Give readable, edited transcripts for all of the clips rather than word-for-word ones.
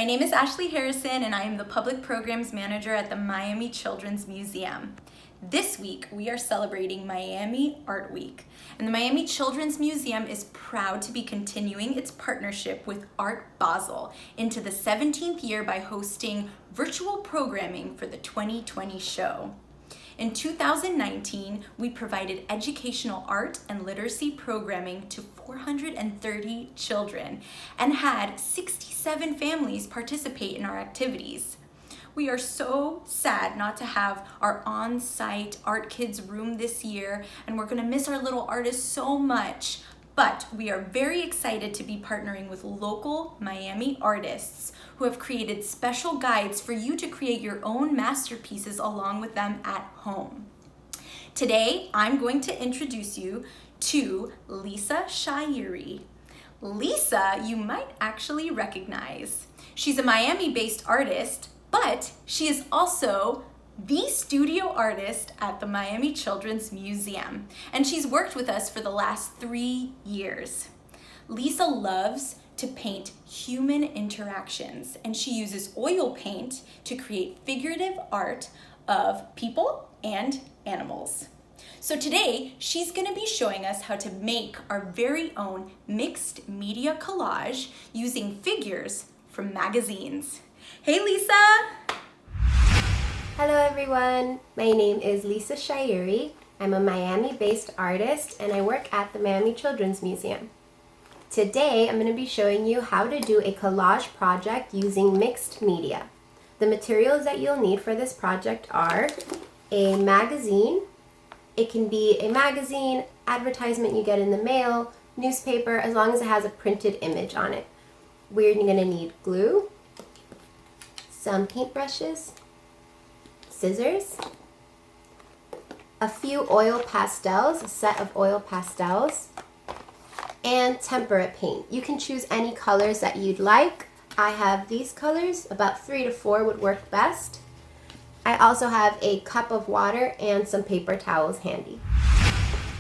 My name is Ashley Harrison and I am the Public Programs Manager at the Miami Children's Museum. This week we are celebrating Miami Art Week, and the Miami Children's Museum is proud to be continuing its partnership with Art Basel into the 17th year by hosting virtual programming for the 2020 show. In 2019, we provided educational art and literacy programming to 430 children and had 67 families participate in our activities. We are so sad not to have our on-site Art Kids room this year, and we're gonna miss our little artists so much. But we are very excited to be partnering with local Miami artists who have created special guides for you to create your own masterpieces along with them at home. Today, I'm going to introduce you to Lisa Shairi. Lisa, you might actually recognize. She's a Miami-based artist, but she is also the studio artist at the Miami Children's Museum, and she's worked with us for the last 3 years. Lisa loves to paint human interactions, and she uses oil paint to create figurative art of people and animals. So today, she's gonna be showing us how to make our very own mixed media collage using figures from magazines. Hey Lisa! Hello everyone, my name is Lisa Shairi. I'm a Miami-based artist and I work at the Miami Children's Museum. Today I'm going to be showing you how to do a collage project using mixed media. The materials that you'll need for this project are a magazine. It can be a magazine, advertisement you get in the mail, newspaper, as long as it has a printed image on it. We're going to need glue, some paintbrushes, scissors, a few oil pastels, a set of oil pastels, and tempera paint. You can choose any colors that you'd like. I have these colors, about 3 to 4 would work best. I also have a cup of water and some paper towels handy.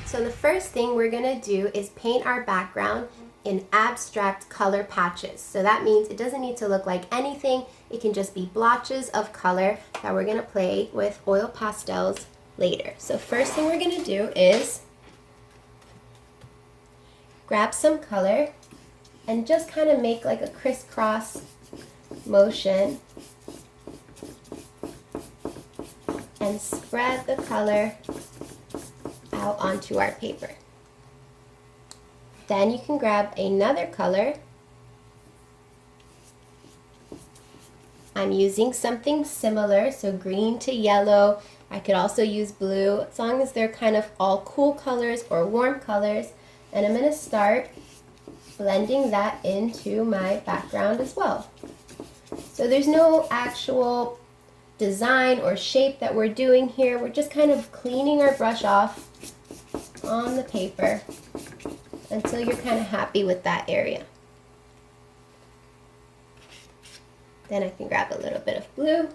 So the first thing we're gonna do is paint our background in abstract color patches. So that means it doesn't need to look like anything. It can just be blotches of color that we're gonna play with oil pastels later. So first thing we're gonna do is grab some color and just kind of make like a crisscross motion and spread the color out onto our paper. Then you can grab another color. I'm using something similar, so green to yellow. I could also use blue, as long as they're kind of all cool colors or warm colors. And I'm going to start blending that into my background as well. So there's no actual design or shape that we're doing here. We're just kind of cleaning our brush off on the paper until you're kind of happy with that area. Then I can grab a little bit of blue.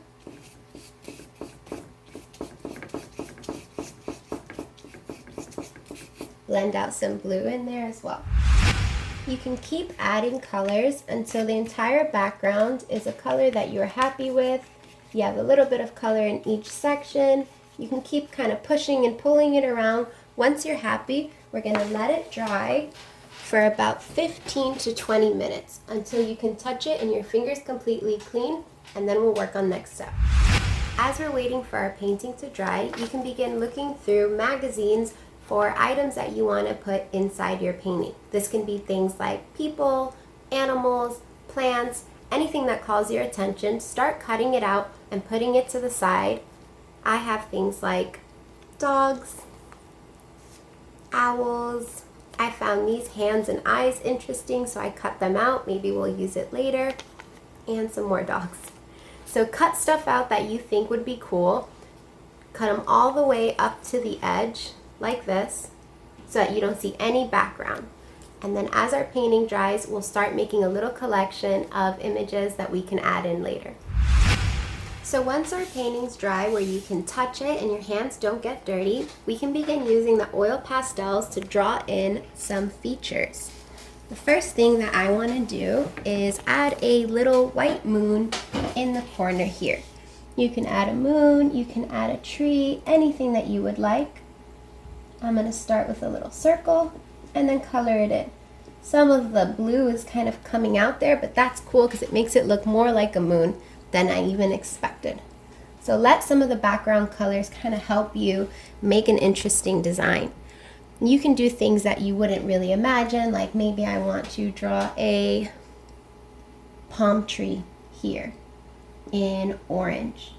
Blend out some blue in there as well. You can keep adding colors until the entire background is a color that you're happy with. You have a little bit of color in each section. You can keep kind of pushing and pulling it around. Once you're happy, we're going to let it dry for about 15 to 20 minutes until you can touch it and your finger's completely clean, and then we'll work on next step. As we're waiting for our painting to dry, you can begin looking through magazines for items that you want to put inside your painting. This can be things like people, animals, plants, anything that calls your attention. Start cutting it out and putting it to the side. I have things like dogs, owls. I found these hands and eyes interesting, so I cut them out. Maybe we'll use it later. And some more dogs. So cut stuff out that you think would be cool. Cut them all the way up to the edge, like this, so that you don't see any background. And then as our painting dries, we'll start making a little collection of images that we can add in later. So once our painting's dry where you can touch it and your hands don't get dirty, we can begin using the oil pastels to draw in some features. The first thing that I want to do is add a little white moon in the corner here. You can add a moon, you can add a tree, anything that you would like. I'm going to start with a little circle and then color it in. Some of the blue is kind of coming out there, but that's cool because it makes it look more like a moon than I even expected. So let some of the background colors kind of help you make an interesting design. You can do things that you wouldn't really imagine, like maybe I want to draw a palm tree here in orange.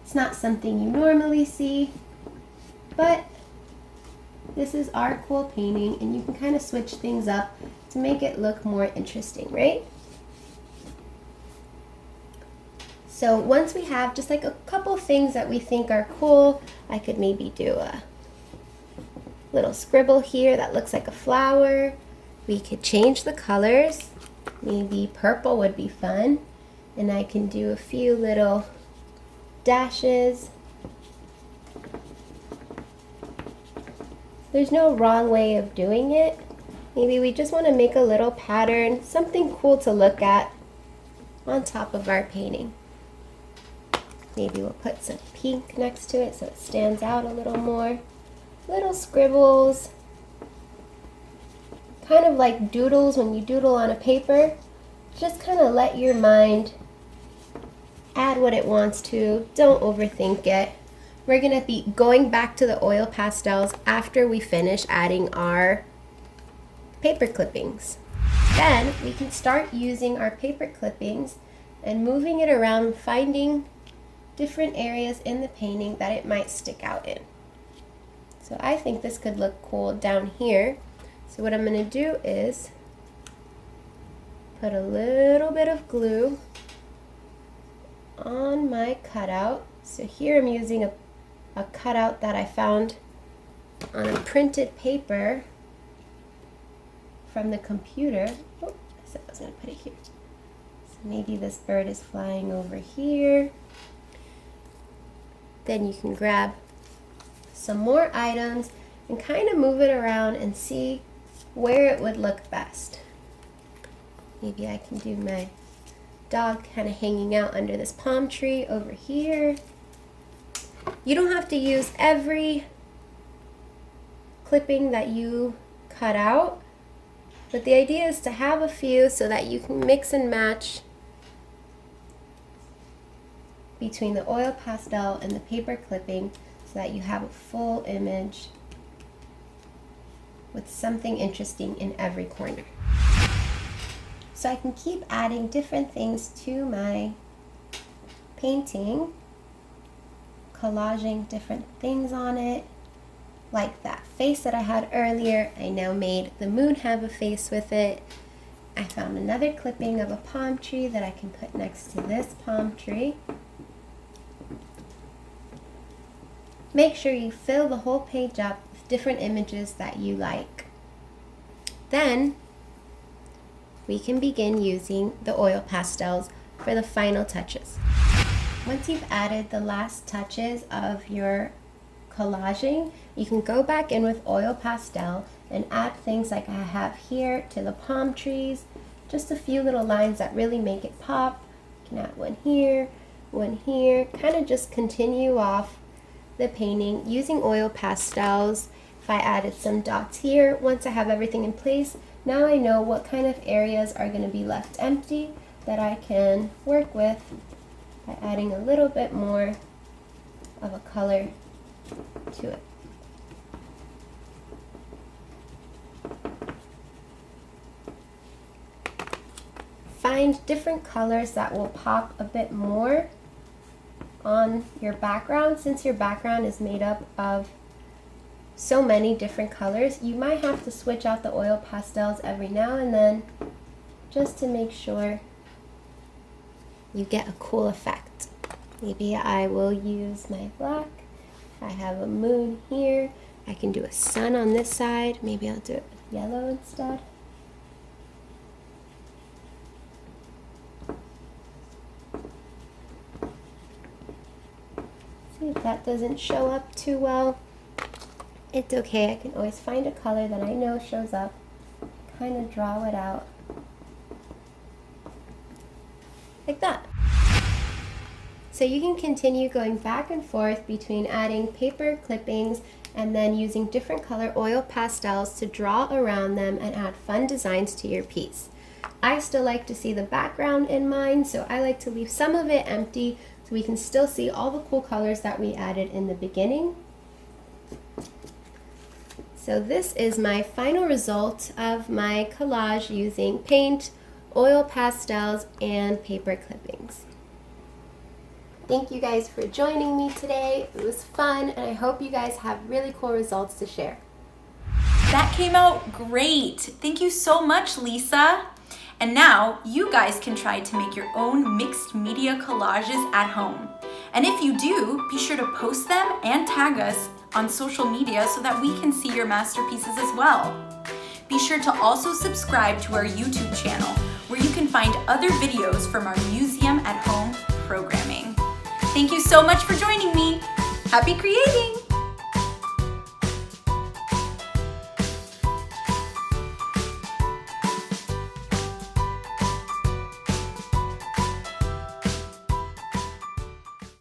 It's not something you normally see, but this is our cool painting, and you can kind of switch things up to make it look more interesting, right? So once we have just like a couple things that we think are cool, I could maybe do a little scribble here that looks like a flower. We could change the colors. Maybe purple would be fun. And I can do a few little dashes. There's no wrong way of doing it. Maybe we just want to make a little pattern, something cool to look at on top of our painting. Maybe we'll put some pink next to it so it stands out a little more. Little scribbles, kind of like doodles when you doodle on a paper. Just kind of let your mind add what it wants to. Don't overthink it. We're going to be going back to the oil pastels after we finish adding our paper clippings. Then we can start using our paper clippings and moving it around, finding different areas in the painting that it might stick out in. So I think this could look cool down here. So what I'm going to do is put a little bit of glue on my cutout. So here I'm using a cutout that I found on a printed paper from the computer. Oh, I said I was going to put it here. So maybe this bird is flying over here. Then you can grab some more items and kind of move it around and see where it would look best. Maybe I can do my dog kind of hanging out under this palm tree over here. You don't have to use every clipping that you cut out, but the idea is to have a few so that you can mix and match between the oil pastel and the paper clipping so that you have a full image with something interesting in every corner. So I can keep adding different things to my painting, collaging different things on it. Like that face that I had earlier, I now made the moon have a face with it. I found another clipping of a palm tree that I can put next to this palm tree. Make sure you fill the whole page up with different images that you like. Then we can begin using the oil pastels for the final touches. Once you've added the last touches of your collaging, you can go back in with oil pastel and add things like I have here to the palm trees, just a few little lines that really make it pop. You can add one here, kind of just continue off the painting using oil pastels. If I added some dots here, once I have everything in place, now I know what kind of areas are going to be left empty that I can work with by adding a little bit more of a color to it. Find different colors that will pop a bit more on your background. Since your background is made up of so many different colors, you might have to switch out the oil pastels every now and then just to make sure you get a cool effect. Maybe I will use my black. I have a moon here. I can do a sun on this side. Maybe I'll do it with yellow instead. See if that doesn't show up too well. It's okay, I can always find a color that I know shows up, kind of draw it out like that. So you can continue going back and forth between adding paper clippings and then using different color oil pastels to draw around them and add fun designs to your piece. I still like to see the background in mine, so I like to leave some of it empty so we can still see all the cool colors that we added in the beginning. So this is my final result of my collage using paint, oil pastels, and paper clippings. Thank you guys for joining me today. It was fun, and I hope you guys have really cool results to share. That came out great. Thank you so much, Lisa. And now you guys can try to make your own mixed media collages at home. And if you do, be sure to post them and tag us on social media so that we can see your masterpieces as well. Be sure to also subscribe to our YouTube channel, where you can find other videos from our Museum at Home programming. Thank you so much for joining me. Happy creating!